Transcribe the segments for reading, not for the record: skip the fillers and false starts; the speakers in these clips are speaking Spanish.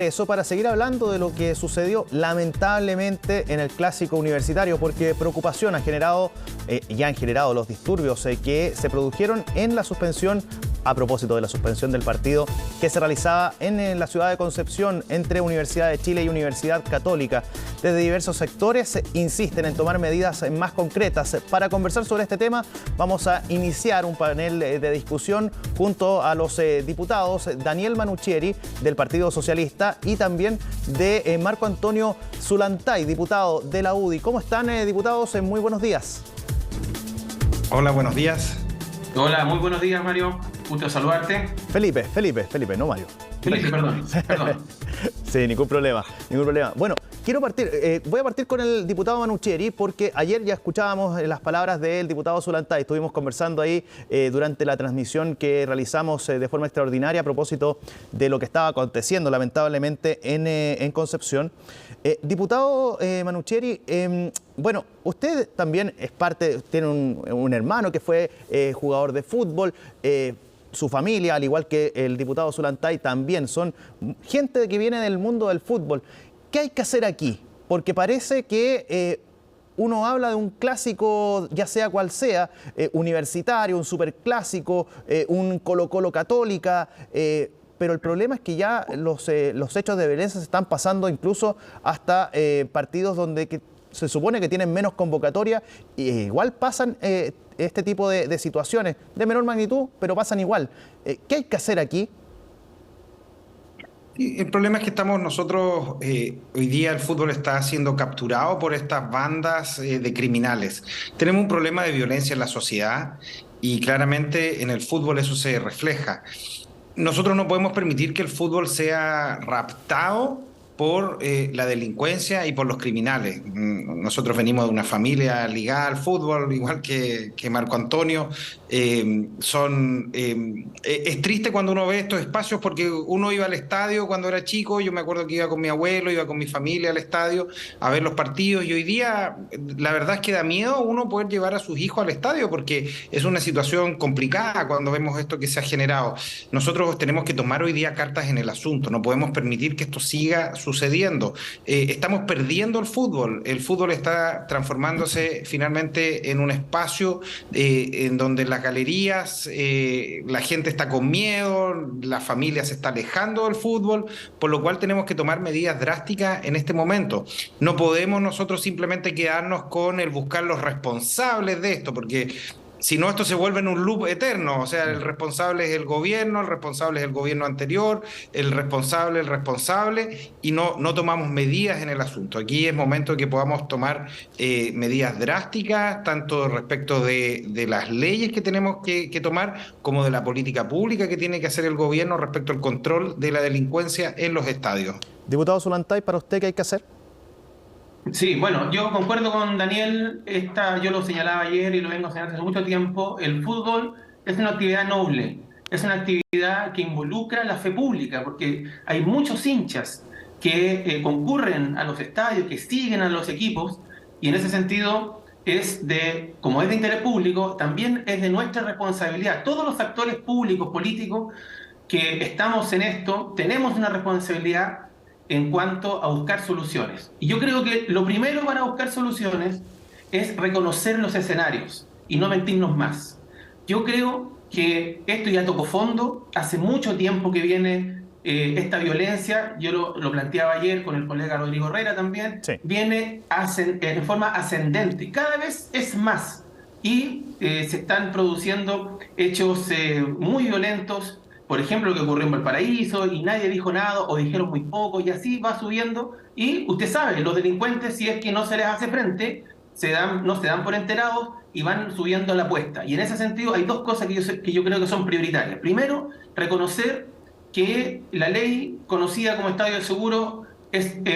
Eso para seguir hablando de lo que sucedió lamentablemente en el clásico universitario, porque preocupación ha generado, ya han generado los disturbios que se produjeron en la suspensión, a propósito de la suspensión del partido que se realizaba en la ciudad de Concepción entre Universidad de Chile y Universidad Católica. Desde diversos sectores insisten en tomar medidas más concretas. Para conversar sobre este tema vamos a iniciar un panel de discusión junto a los diputados Daniel Manucchieri del Partido Socialista y también de Marco Antonio Zulantay, diputado de la UDI. ¿Cómo están, diputados? Muy buenos días. Hola, buenos días. Hola, muy buenos días, Mario. Gusto saludarte. Felipe, no Mario. Felipe, perdón. Sí, ningún problema. Bueno, voy a partir con el diputado Manucchieri porque ayer ya escuchábamos las palabras del diputado Zulantay. Estuvimos conversando ahí durante la transmisión que realizamos de forma extraordinaria a propósito de lo que estaba aconteciendo lamentablemente en Concepción. Diputado Manucchieri, bueno, usted también es parte, tiene un hermano que fue jugador de fútbol. Su familia, al igual que el diputado Zulantay, también son gente que viene del mundo del fútbol. ¿Qué hay que hacer aquí? Porque parece que uno habla de un clásico, ya sea cual sea, universitario, un superclásico, un Colo-Colo Católica, pero el problema es que ya los hechos de violencia se están pasando incluso hasta partidos donde se supone que tienen menos convocatoria, y igual pasan este tipo de situaciones de menor magnitud, pero pasan igual. ¿Qué hay que hacer aquí? El problema es que estamos nosotros, hoy día el fútbol está siendo capturado por estas bandas de criminales. Tenemos un problema de violencia en la sociedad y claramente en el fútbol eso se refleja. Nosotros no podemos permitir que el fútbol sea raptado por la delincuencia y por los criminales. Nosotros venimos de una familia ligada al fútbol, igual que Marco Antonio. Es triste cuando uno ve estos espacios porque uno iba al estadio cuando era chico. Yo me acuerdo que iba con mi abuelo, iba con mi familia al estadio a ver los partidos, y hoy día la verdad es que da miedo uno poder llevar a sus hijos al estadio porque es una situación complicada cuando vemos esto que se ha generado. Nosotros tenemos que tomar hoy día cartas en el asunto, no podemos permitir que esto siga sucediendo. Estamos perdiendo el fútbol está transformándose finalmente en un espacio en donde las galerías, la gente está con miedo, la familia se está alejando del fútbol, por lo cual tenemos que tomar medidas drásticas en este momento. No podemos nosotros simplemente quedarnos con el buscar los responsables de esto, porque si no, esto se vuelve en un loop eterno. O sea, el responsable es el gobierno anterior, el responsable, y no tomamos medidas en el asunto. Aquí es momento de que podamos tomar medidas drásticas, tanto respecto de las leyes que tenemos que tomar, como de la política pública que tiene que hacer el gobierno respecto al control de la delincuencia en los estadios. Diputado Zulantay, ¿para usted qué hay que hacer? Sí, bueno, yo concuerdo con Daniel. Yo lo señalaba ayer y lo vengo señalando hace mucho tiempo. El fútbol es una actividad noble, es una actividad que involucra la fe pública, porque hay muchos hinchas que concurren a los estadios, que siguen a los equipos, y en ese sentido como es de interés público, también es de nuestra responsabilidad. Todos los actores públicos, políticos, que estamos en esto, tenemos una responsabilidad en cuanto a buscar soluciones. Y yo creo que lo primero para buscar soluciones es reconocer los escenarios y no mentirnos más. Yo creo que esto ya tocó fondo, hace mucho tiempo que viene esta violencia, yo lo planteaba ayer con el colega Rodrigo Herrera también, sí. Viene en forma ascendente, cada vez es más, y se están produciendo hechos muy violentos. Por ejemplo, lo que ocurrió en Valparaíso, y nadie dijo nada, o dijeron muy poco, y así va subiendo. Y usted sabe, los delincuentes, si es que no se les hace frente, no se dan por enterados y van subiendo la apuesta. Y en ese sentido hay dos cosas que yo creo que son prioritarias. Primero, reconocer que la ley conocida como Estadio de Seguro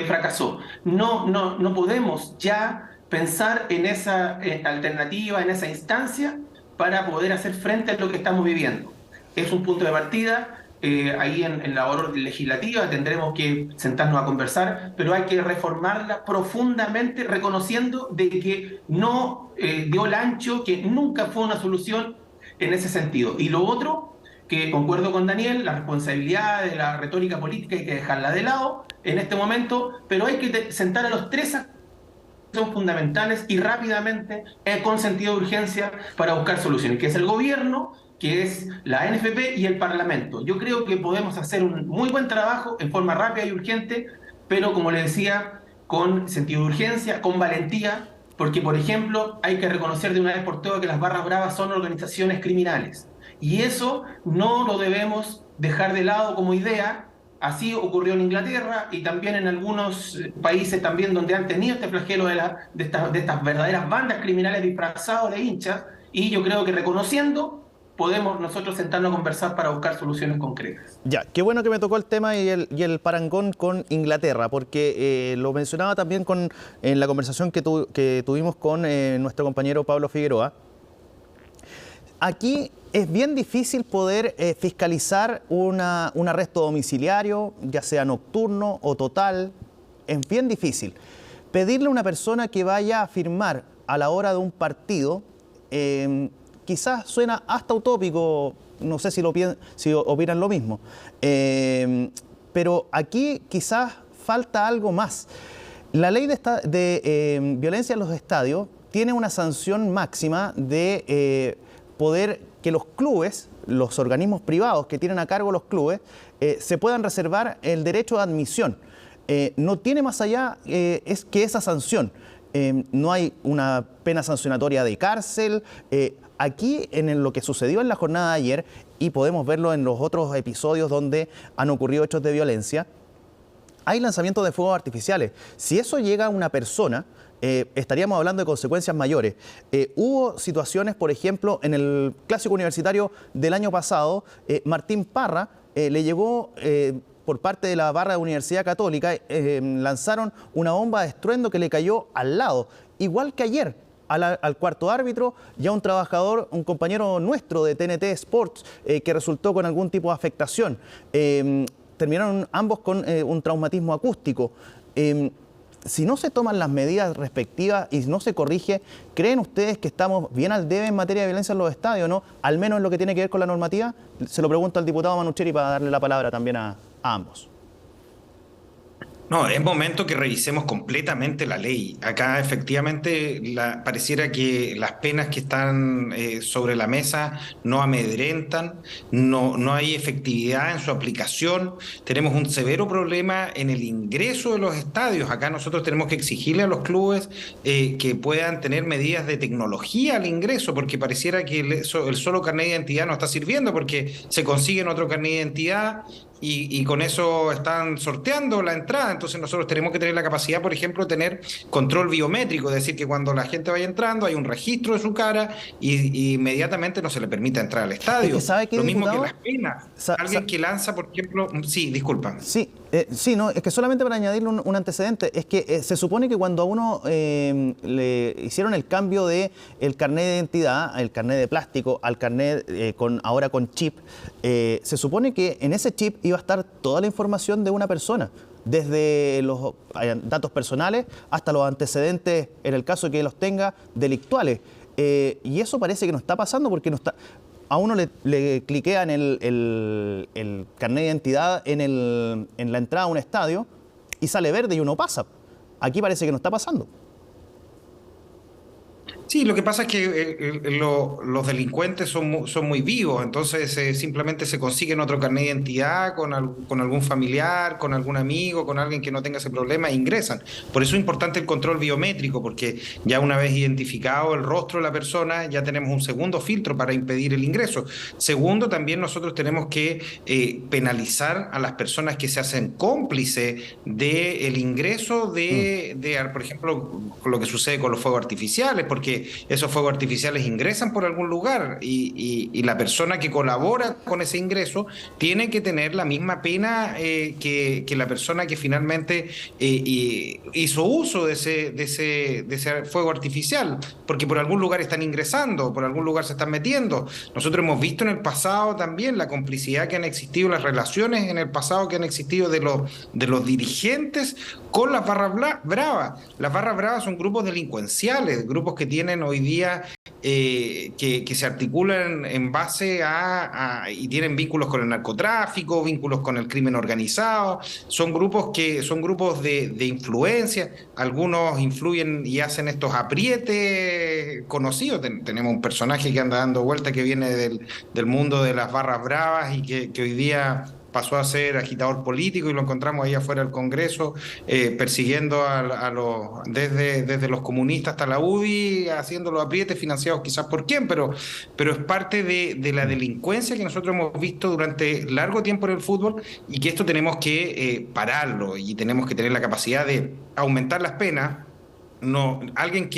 fracasó. No podemos ya pensar en esa alternativa, en esa instancia, para poder hacer frente a lo que estamos viviendo. Es un punto de partida. Ahí en la labor legislativa tendremos que sentarnos a conversar, pero hay que reformarla profundamente, reconociendo de que no dio el ancho, que nunca fue una solución en ese sentido. Y lo otro que concuerdo con Daniel, la responsabilidad de la retórica política hay que dejarla de lado en este momento, pero hay que sentar a los tres actores que son fundamentales y rápidamente, con sentido de urgencia, para buscar soluciones, que es el gobierno, que es la NFP y el Parlamento. Yo creo que podemos hacer un muy buen trabajo en forma rápida y urgente, pero como le decía, con sentido de urgencia, con valentía, porque, por ejemplo, hay que reconocer de una vez por todas que las barras bravas son organizaciones criminales. Y eso no lo debemos dejar de lado como idea. Así ocurrió en Inglaterra y también en algunos países también donde han tenido este flagelo de estas verdaderas bandas criminales disfrazadas de hinchas. Y yo creo que reconociendo podemos nosotros sentarnos a conversar para buscar soluciones concretas. Ya, qué bueno que me tocó el tema y el parangón con Inglaterra, porque lo mencionaba también en la conversación que tuvimos con nuestro compañero Pablo Figueroa. Aquí es bien difícil poder fiscalizar un arresto domiciliario, ya sea nocturno o total, es bien difícil. Pedirle a una persona que vaya a firmar a la hora de un partido, quizás suena hasta utópico, no sé si opinan lo mismo, pero aquí quizás falta algo más. La ley de violencia en los estadios tiene una sanción máxima de poder que los clubes, los organismos privados que tienen a cargo los clubes, se puedan reservar el derecho de admisión. No tiene más allá es que esa sanción. No hay una pena sancionatoria de cárcel. Aquí, en lo que sucedió en la jornada de ayer, y podemos verlo en los otros episodios donde han ocurrido hechos de violencia, hay lanzamientos de fuegos artificiales. Si eso llega a una persona, estaríamos hablando de consecuencias mayores. Hubo situaciones, por ejemplo, en el Clásico Universitario del año pasado, Martín Parra le llegó, por parte de la barra de Universidad Católica, lanzaron una bomba de estruendo que le cayó al lado. Igual que ayer, al cuarto árbitro y a un trabajador, un compañero nuestro de TNT Sports, que resultó con algún tipo de afectación. Terminaron ambos con un traumatismo acústico. Si no se toman las medidas respectivas y no se corrige, ¿creen ustedes que estamos bien al debe en materia de violencia en los estadios, no? Al menos en lo que tiene que ver con la normativa. Se lo pregunto al diputado Manucheri para darle la palabra también a ambos. No, es momento que revisemos completamente la ley. Acá efectivamente pareciera que las penas que están sobre la mesa no amedrentan, no hay efectividad en su aplicación. Tenemos un severo problema en el ingreso de los estadios. Acá nosotros tenemos que exigirle a los clubes que puedan tener medidas de tecnología al ingreso, porque pareciera que el solo carnet de identidad no está sirviendo, porque se consiguen otro carnet de identidad y con eso están sorteando la entrada. Entonces nosotros tenemos que tener la capacidad, por ejemplo, de tener control biométrico, es decir, que cuando la gente vaya entrando hay un registro de su cara y inmediatamente no se le permite entrar al estadio. ¿Sabe qué, lo mismo diputado? que las penas. Alguien que lanza, por ejemplo... Sí, disculpa. Sí, no, es que solamente para añadirle un antecedente, es que se supone que cuando a uno le hicieron el cambio de el carnet de identidad, el carnet de plástico, al carnet ahora con chip, se supone que en ese chip iba a estar toda la información de una persona, desde los datos personales hasta los antecedentes, en el caso de que los tenga, delictuales. Y eso parece que no está pasando porque no está... A uno le cliquean el carnet de identidad en la entrada a un estadio y sale verde y uno pasa. Aquí parece que no está pasando. Sí, lo que pasa es que los delincuentes son muy vivos, entonces simplemente se consiguen otro carnet de identidad con algún familiar, con algún amigo, con alguien que no tenga ese problema e ingresan. Por eso es importante el control biométrico, porque ya una vez identificado el rostro de la persona, ya tenemos un segundo filtro para impedir el ingreso. Segundo, también nosotros tenemos que penalizar a las personas que se hacen cómplices del ingreso por ejemplo, lo que sucede con los fuegos artificiales, porque esos fuegos artificiales ingresan por algún lugar y la persona que colabora con ese ingreso tiene que tener la misma pena que la persona que finalmente hizo uso de ese fuego artificial, porque por algún lugar están ingresando, por algún lugar se están metiendo. Nosotros hemos visto en el pasado también la complicidad que han existido, las relaciones en el pasado que han existido de los dirigentes con las barras bravas. Las barras bravas son grupos delincuenciales, grupos que tienen organizaciones hoy día que se articulan en base y tienen vínculos con el narcotráfico, vínculos con el crimen organizado, son grupos de influencia, algunos influyen y hacen estos aprietes conocidos. Tenemos un personaje que anda dando vuelta que viene del mundo de las barras bravas y que hoy día pasó a ser agitador político y lo encontramos ahí afuera del Congreso, persiguiendo desde los comunistas hasta la UDI, haciendo los aprietes financiados quizás por quién, pero es parte de la delincuencia que nosotros hemos visto durante largo tiempo en el fútbol y que esto tenemos que pararlo y tenemos que tener la capacidad de aumentar las penas. No, alguien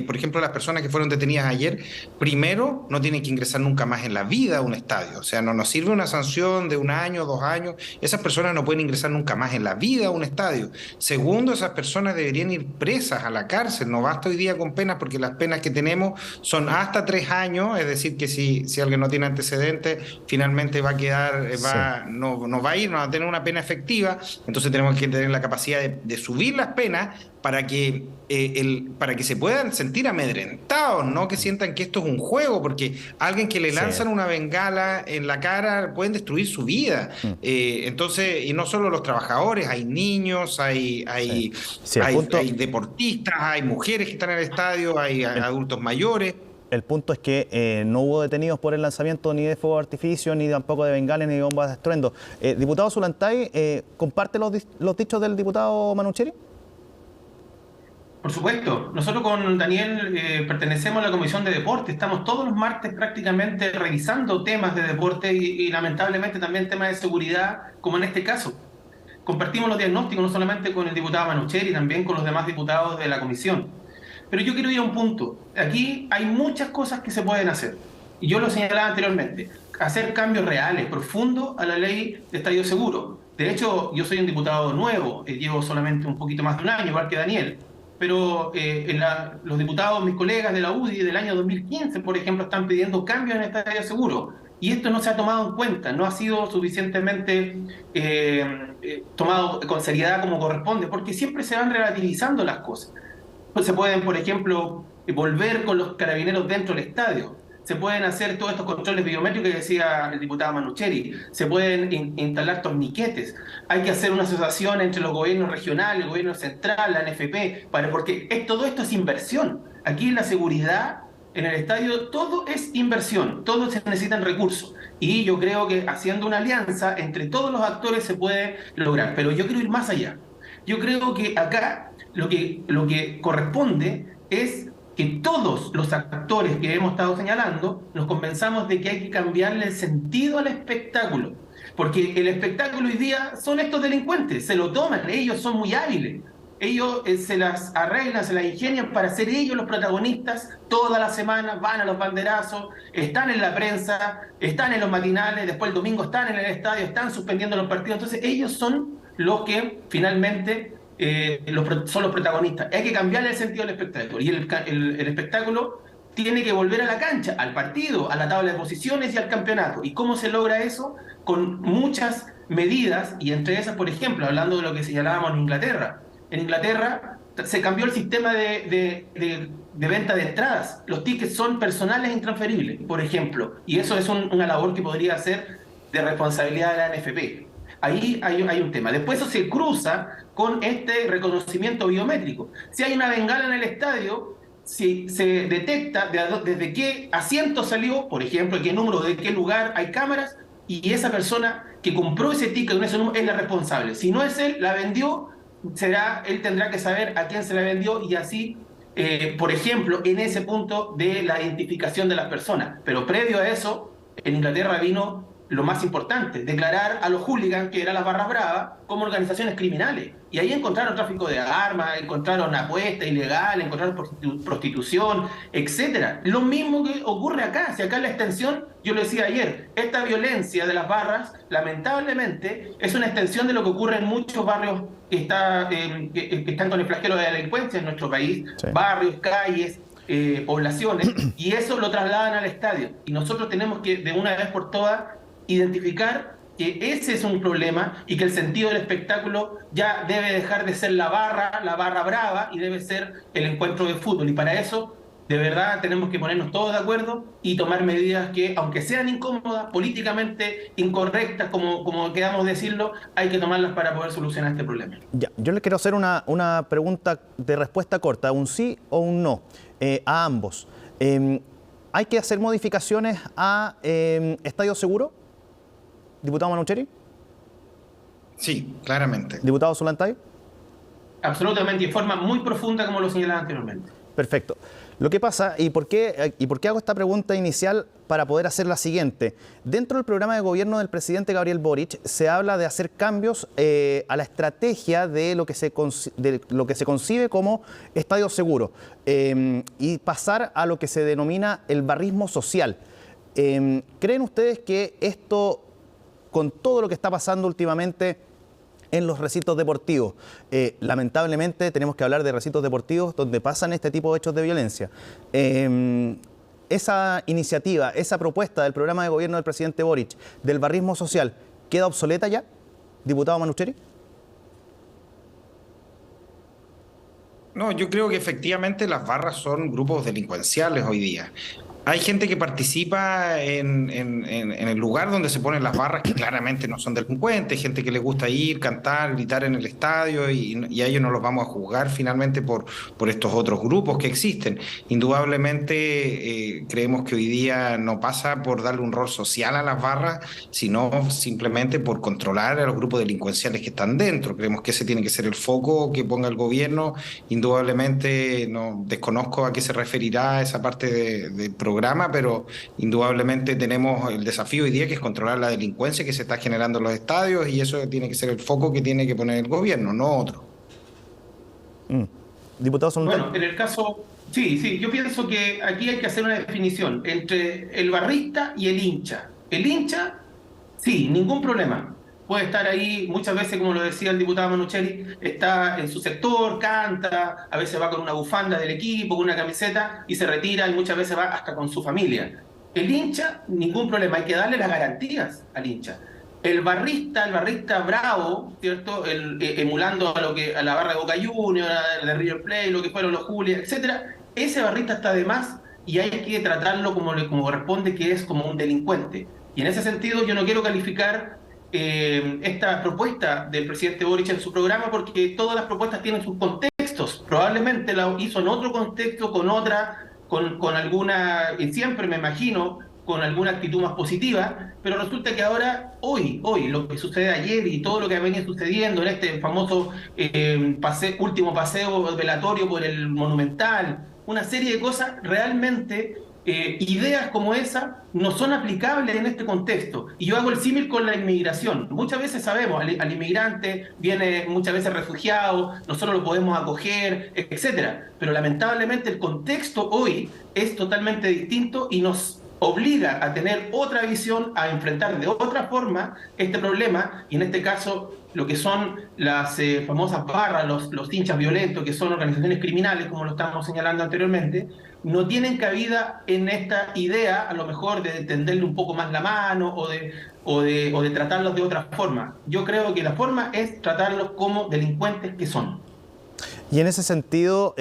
por ejemplo, las personas que fueron detenidas ayer, primero, no tienen que ingresar nunca más en la vida a un estadio. O sea, no nos sirve una sanción de 1 año, 2 años. Esas personas no pueden ingresar nunca más en la vida a un estadio. Segundo, esas personas deberían ir presas a la cárcel. No basta hoy día con penas, porque las penas que tenemos son hasta 3 años. Es decir, que si alguien no tiene antecedentes, finalmente va a quedar, no va a tener una pena efectiva. Entonces tenemos que tener la capacidad de subir las penas para que se puedan sentir amedrentados, no que sientan que esto es un juego, porque alguien que le lanzan una bengala en la cara pueden destruir su vida. Entonces, y no solo los trabajadores, hay niños, hay deportistas, hay mujeres que están en el estadio, hay adultos mayores. El punto es que no hubo detenidos por el lanzamiento ni de fuego de artificio, ni tampoco de bengalas, ni de bombas de estruendo. Diputado Zulantay, ¿comparte los dichos del diputado Manucheri? Por supuesto, nosotros con Daniel pertenecemos a la Comisión de Deporte, estamos todos los martes prácticamente revisando temas de deporte y lamentablemente también temas de seguridad, como en este caso. Compartimos los diagnósticos no solamente con el diputado Manucheri, también con los demás diputados de la comisión. Pero yo quiero ir a un punto. Aquí hay muchas cosas que se pueden hacer. Y yo lo señalaba anteriormente, hacer cambios reales, profundos a la ley de estadio seguro. De hecho, yo soy un diputado nuevo, llevo solamente un poquito más de 1 año, igual que Daniel. Pero los diputados, mis colegas de la UDI del año 2015, por ejemplo, están pidiendo cambios en estadio seguro. Y esto no se ha tomado en cuenta, no ha sido suficientemente tomado con seriedad como corresponde, porque siempre se van relativizando las cosas. Pues se pueden, por ejemplo, volver con los carabineros dentro del estadio. Se pueden hacer todos estos controles biométricos que decía el diputado Manucheri. Se pueden instalar torniquetes. Hay que hacer una asociación entre los gobiernos regionales, el gobierno central, la NFP, porque todo esto es inversión. Aquí en la seguridad, en el estadio, todo es inversión, todo se necesitan recursos. Y yo creo que haciendo una alianza entre todos los actores se puede lograr. Pero yo quiero ir más allá. Yo creo que acá lo que corresponde es que todos los actores que hemos estado señalando nos convenzamos de que hay que cambiarle el sentido al espectáculo. Porque el espectáculo hoy día son estos delincuentes, se lo toman, ellos son muy hábiles. Ellos se las arreglan, se las ingenian para ser ellos los protagonistas toda la semana, van a los banderazos, están en la prensa, están en los matinales, después el domingo están en el estadio, están suspendiendo los partidos. Entonces ellos son los que finalmente son los protagonistas. Hay que cambiarle el sentido al espectáculo. Y el espectáculo tiene que volver a la cancha, al partido, a la tabla de posiciones y al campeonato. ¿Y cómo se logra eso? Con muchas medidas, y entre esas, por ejemplo, hablando de lo que señalábamos en Inglaterra. En Inglaterra se cambió el sistema de venta de entradas. Los tickets son personales e intransferibles, por ejemplo. Y eso es una labor que podría ser de responsabilidad de la NFP. Ahí hay un tema. Después eso se cruza con este reconocimiento biométrico. Si hay una bengala en el estadio, si se detecta desde qué asiento salió, por ejemplo, qué número, de qué lugar hay cámaras, y esa persona que compró ese ticket con ese número es la responsable. Si no es él, la vendió, él tendrá que saber a quién se la vendió y así, por ejemplo, en ese punto de la identificación de las personas. Pero previo a eso, en Inglaterra vino lo más importante, declarar a los hooligans, que eran las barras bravas, como organizaciones criminales. Y ahí encontraron tráfico de armas, encontraron apuesta ilegal, encontraron prostitución, etc. Lo mismo que ocurre acá. Si acá en la extensión, yo lo decía ayer, esta violencia de las barras, lamentablemente, es una extensión de lo que ocurre en muchos barrios que están con el flagelo de la delincuencia en nuestro país, sí. Barrios, calles, poblaciones, y eso lo trasladan al estadio. Y nosotros tenemos que, de una vez por todas, identificar que ese es un problema y que el sentido del espectáculo ya debe dejar de ser la barra brava y debe ser el encuentro de fútbol. Y para eso de verdad tenemos que ponernos todos de acuerdo y tomar medidas que, aunque sean incómodas, políticamente incorrectas, como queramos decirlo, hay que tomarlas para poder solucionar este problema. Ya, yo le quiero hacer una pregunta de respuesta corta, un sí o un no, a ambos. ¿Hay que hacer modificaciones a Estadio Seguro, diputado Manucheri? Sí, claramente. ¿Diputado Solantay? Absolutamente, y de forma muy profunda, como lo señalaba anteriormente. Perfecto. Lo que pasa, ¿y por qué hago esta pregunta inicial para poder hacer la siguiente? Dentro del programa de gobierno del presidente Gabriel Boric se habla de hacer cambios a la estrategia de lo que se concibe como estadio seguro y pasar a lo que se denomina el barrismo social. ¿Creen ustedes que esto, con todo lo que está pasando últimamente en los recintos deportivos, lamentablemente tenemos que hablar de recintos deportivos donde pasan este tipo de hechos de violencia, esa iniciativa, esa propuesta del programa de gobierno del presidente Boric, del barrismo social, queda obsoleta ya, diputado Manucheri? No, yo creo que efectivamente las barras son grupos delincuenciales hoy día. Hay gente que participa en el lugar donde se ponen las barras que claramente no son delincuentes, gente que le gusta ir, cantar, gritar en el estadio y a ellos no los vamos a juzgar finalmente por estos otros grupos que existen. Indudablemente creemos que hoy día no pasa por darle un rol social a las barras, sino simplemente por controlar a los grupos delincuenciales que están dentro. Creemos que ese tiene que ser el foco que ponga el gobierno. Indudablemente no desconozco a qué se referirá esa parte del programa, pero indudablemente tenemos el desafío hoy día que es controlar la delincuencia que se está generando en los estadios y eso tiene que ser el foco que tiene que poner el gobierno, no otro. Diputado Solantay. Bueno, en el caso, sí, yo pienso que aquí hay que hacer una definición entre el barrista y el hincha. El hincha, sí, ningún problema. Puede estar ahí, muchas veces, como lo decía el diputado Manucheri, está en su sector, canta, a veces va con una bufanda del equipo, con una camiseta y se retira y muchas veces va hasta con su familia. El hincha, ningún problema, hay que darle las garantías al hincha. El barrista bravo, ¿cierto? Emulando a la barra de Boca Juniors, de River Plate, lo que fueron los Julias, etcétera, ese barrista está de más y hay que tratarlo como corresponde, que es como un delincuente. Y en ese sentido yo no quiero calificar esta propuesta del presidente Boric en su programa porque todas las propuestas tienen sus contextos. Probablemente la hizo en otro contexto, con alguna, y siempre me imagino, con alguna actitud más positiva, pero resulta que ahora, hoy, lo que sucede ayer y todo lo que ha venido sucediendo en este famoso último paseo velatorio por el Monumental, una serie de cosas realmente... ideas como esa no son aplicables en este contexto. Y yo hago el símil con la inmigración. Muchas veces sabemos, al inmigrante viene muchas veces refugiado, nosotros lo podemos acoger, etcétera. Pero lamentablemente el contexto hoy es totalmente distinto y nos obliga a tener otra visión, a enfrentar de otra forma este problema, y en este caso lo que son las famosas barras, los hinchas violentos, que son organizaciones criminales, como lo estábamos señalando anteriormente, no tienen cabida en esta idea, a lo mejor, de tenderle un poco más la mano o de tratarlos de otra forma. Yo creo que la forma es tratarlos como delincuentes que son. Y en ese sentido,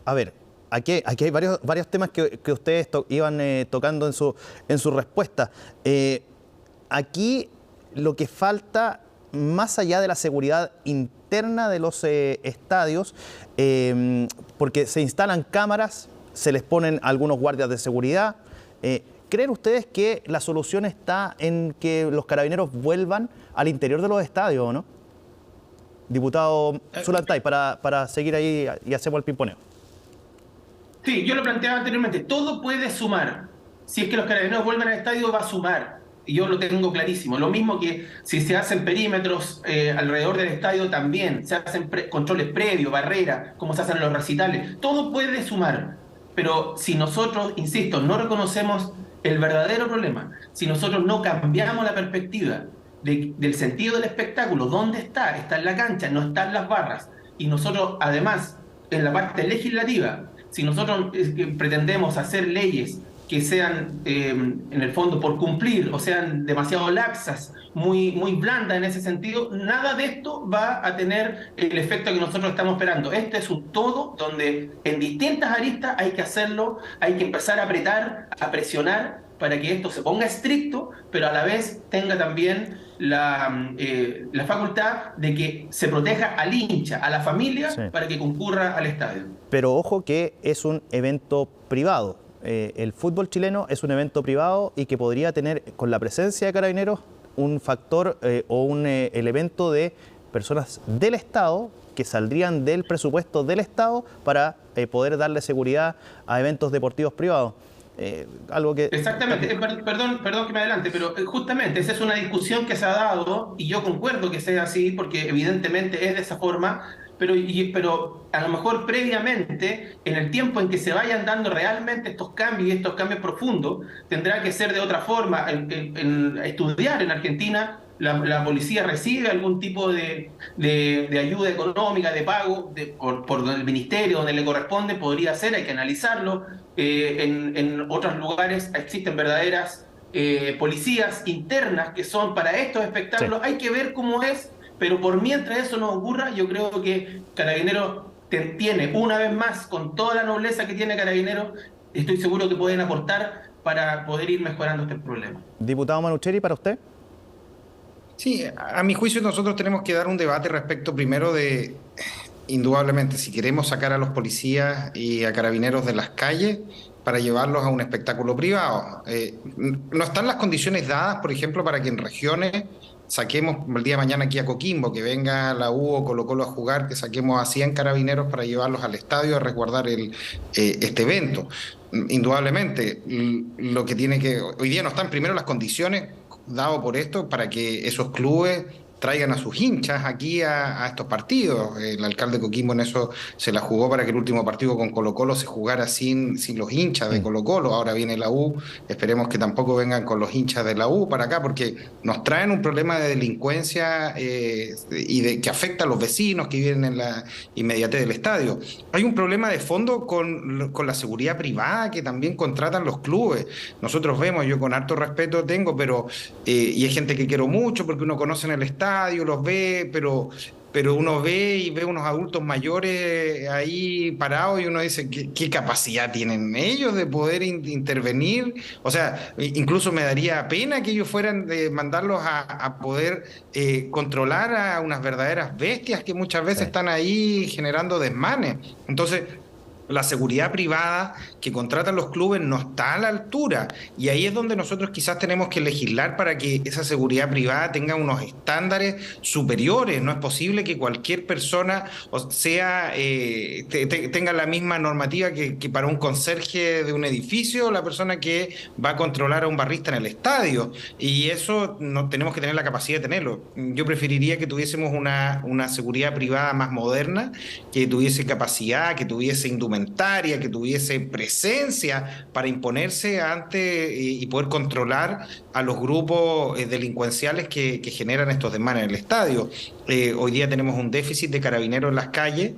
a ver, aquí hay varios temas que ustedes iban tocando en su respuesta. Aquí lo que falta, más allá de la seguridad interna de los estadios, porque se instalan cámaras, se les ponen algunos guardias de seguridad. ¿Creen ustedes que la solución está en que los carabineros vuelvan al interior de los estadios o no? Diputado Solantay, para seguir ahí y hacemos el pimponeo. Sí, yo lo planteaba anteriormente, todo puede sumar. Si es que los carabineros vuelven al estadio, va a sumar. Y yo lo tengo clarísimo. Lo mismo que si se hacen perímetros alrededor del estadio también, se hacen controles previos, barreras, como se hacen en los recitales. Todo puede sumar. Pero si nosotros, insisto, no reconocemos el verdadero problema, si nosotros no cambiamos la perspectiva del sentido del espectáculo, ¿dónde está? Está en la cancha, no está en las barras. Y nosotros, además, en la parte legislativa, si nosotros pretendemos hacer leyes que sean, en el fondo, por cumplir, o sean demasiado laxas, muy blandas en ese sentido, nada de esto va a tener el efecto que nosotros estamos esperando. Este es un todo donde en distintas aristas hay que hacerlo, hay que empezar a apretar, a presionar para que esto se ponga estricto, pero a la vez tenga también la facultad de que se proteja al hincha, a la familia, sí, para que concurra al estadio. Pero ojo que es un evento privado. El fútbol chileno es un evento privado y que podría tener, con la presencia de Carabineros, un factor o un elemento de personas del Estado que saldrían del presupuesto del Estado para poder darle seguridad a eventos deportivos privados. Algo que... Exactamente, perdón que me adelante, pero justamente esa es una discusión que se ha dado y yo concuerdo que sea así porque evidentemente es de esa forma, pero a lo mejor previamente, en el tiempo en que se vayan dando realmente estos cambios profundos, tendrá que ser de otra forma. En estudiar en Argentina, la policía recibe algún tipo de ayuda económica, de pago, por el ministerio, donde le corresponde, podría ser, hay que analizarlo. En otros lugares existen verdaderas policías internas que son para estos espectáculos. Sí. Hay que ver cómo es, pero por mientras eso no ocurra, yo creo que Carabineros tiene, una vez más, con toda la nobleza que tiene Carabineros, estoy seguro que pueden aportar para poder ir mejorando este problema. Diputado Manucheri, ¿para usted? Sí, a mi juicio nosotros tenemos que dar un debate respecto primero de, indudablemente, si queremos sacar a los policías y a Carabineros de las calles para llevarlos a un espectáculo privado. No están las condiciones dadas, por ejemplo, para que en regiones saquemos el día de mañana aquí a Coquimbo, que venga la U o Colo-Colo a jugar, que saquemos a 100 Carabineros para llevarlos al estadio a resguardar este evento. Indudablemente, lo que tiene que... Hoy día no están primero las condiciones dado por esto para que esos clubes traigan a sus hinchas aquí a estos partidos. El alcalde Coquimbo en eso se la jugó para que el último partido con Colo-Colo se jugara sin los hinchas de Colo-Colo. Ahora viene la U, esperemos que tampoco vengan con los hinchas de la U para acá, porque nos traen un problema de delincuencia que afecta a los vecinos que viven en la inmediatez del estadio. Hay un problema de fondo con la seguridad privada que también contratan los clubes. Nosotros vemos, yo con harto respeto tengo, pero y hay gente que quiero mucho porque uno conoce en el estadio, los ve, pero uno ve unos adultos mayores ahí parados y uno dice, ¿qué capacidad tienen ellos de poder intervenir? O sea, incluso me daría pena que ellos fueran de mandarlos a poder controlar a unas verdaderas bestias que muchas veces están ahí generando desmanes. Entonces, la seguridad privada que contratan los clubes no está a la altura, y ahí es donde nosotros quizás tenemos que legislar para que esa seguridad privada tenga unos estándares superiores. No es posible que cualquier persona tenga la misma normativa que para un conserje de un edificio, la persona que va a controlar a un barrista en el estadio, y eso no tenemos que tener la capacidad de tenerlo. Yo preferiría que tuviésemos una seguridad privada más moderna, que tuviese capacidad, que tuviese indumentaria, que tuviese presencia para imponerse ante y poder controlar a los grupos delincuenciales que generan estos desmanes en el estadio. Hoy día tenemos un déficit de carabineros en las calles,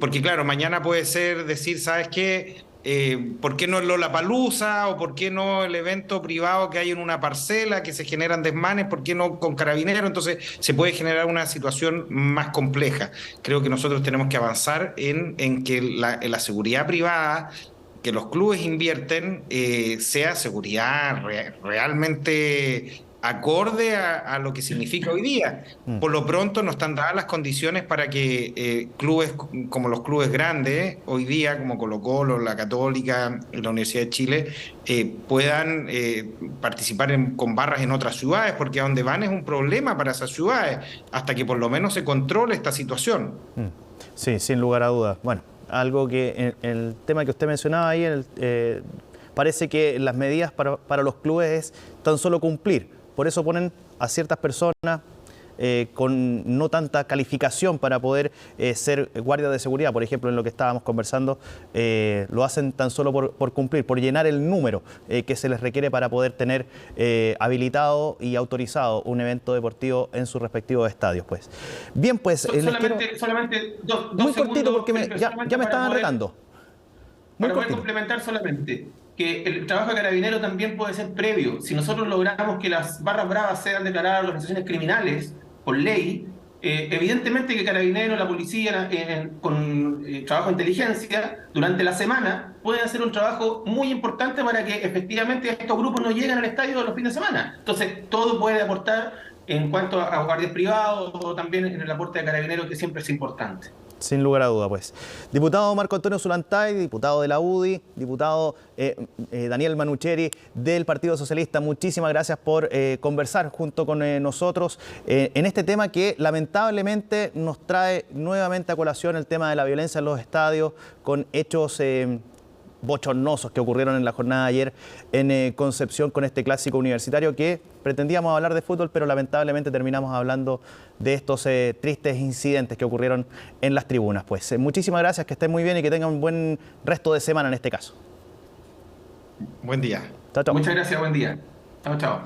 porque claro, mañana puede ser decir, ¿sabes qué? ¿Por qué no el Lollapalooza o por qué no el evento privado que hay en una parcela que se generan desmanes? ¿Por qué no con carabineros? Entonces se puede generar una situación más compleja. Creo que nosotros tenemos que avanzar en que la seguridad privada que los clubes invierten sea seguridad realmente acorde a lo que significa hoy día. Por lo pronto no están dadas las condiciones para que clubes como los clubes grandes, hoy día como Colo-Colo, la Católica y la Universidad de Chile, puedan participar con barras en otras ciudades, porque a donde van es un problema para esas ciudades, hasta que por lo menos se controle esta situación. Sí, sin lugar a dudas. Bueno, algo que el tema que usted mencionaba ahí, parece que las medidas para los clubes es tan solo cumplir. Por eso ponen a ciertas personas con no tanta calificación para poder ser guardias de seguridad. Por ejemplo, en lo que estábamos conversando, lo hacen tan solo por cumplir, por llenar el número que se les requiere para poder tener habilitado y autorizado un evento deportivo en sus respectivos estadios. Pues. Bien, pues... solamente dos muy segundos, cortito, porque ya me estaban retando. Para poder complementar solamente. que el trabajo de Carabinero también puede ser previo. Si nosotros logramos que las barras bravas sean declaradas organizaciones criminales por ley, evidentemente que Carabinero, la policía, con trabajo de inteligencia, durante la semana, pueden hacer un trabajo muy importante para que efectivamente estos grupos no lleguen al estadio los fines de semana. Entonces, todo puede aportar en cuanto a guardias privados o también en el aporte de Carabineros, que siempre es importante. Sin lugar a duda, pues. Diputado Marco Antonio Zulantay, diputado de la UDI, diputado Daniel Manucheri del Partido Socialista, muchísimas gracias por conversar junto con nosotros en este tema que lamentablemente nos trae nuevamente a colación el tema de la violencia en los estadios con hechos bochornosos que ocurrieron en la jornada de ayer en Concepción con este clásico universitario que pretendíamos hablar de fútbol, pero lamentablemente terminamos hablando de estos tristes incidentes que ocurrieron en las tribunas. Pues muchísimas gracias, que estén muy bien y que tengan un buen resto de semana en este caso. Buen día. Chao, chao. Muchas gracias, buen día. Chao, chao.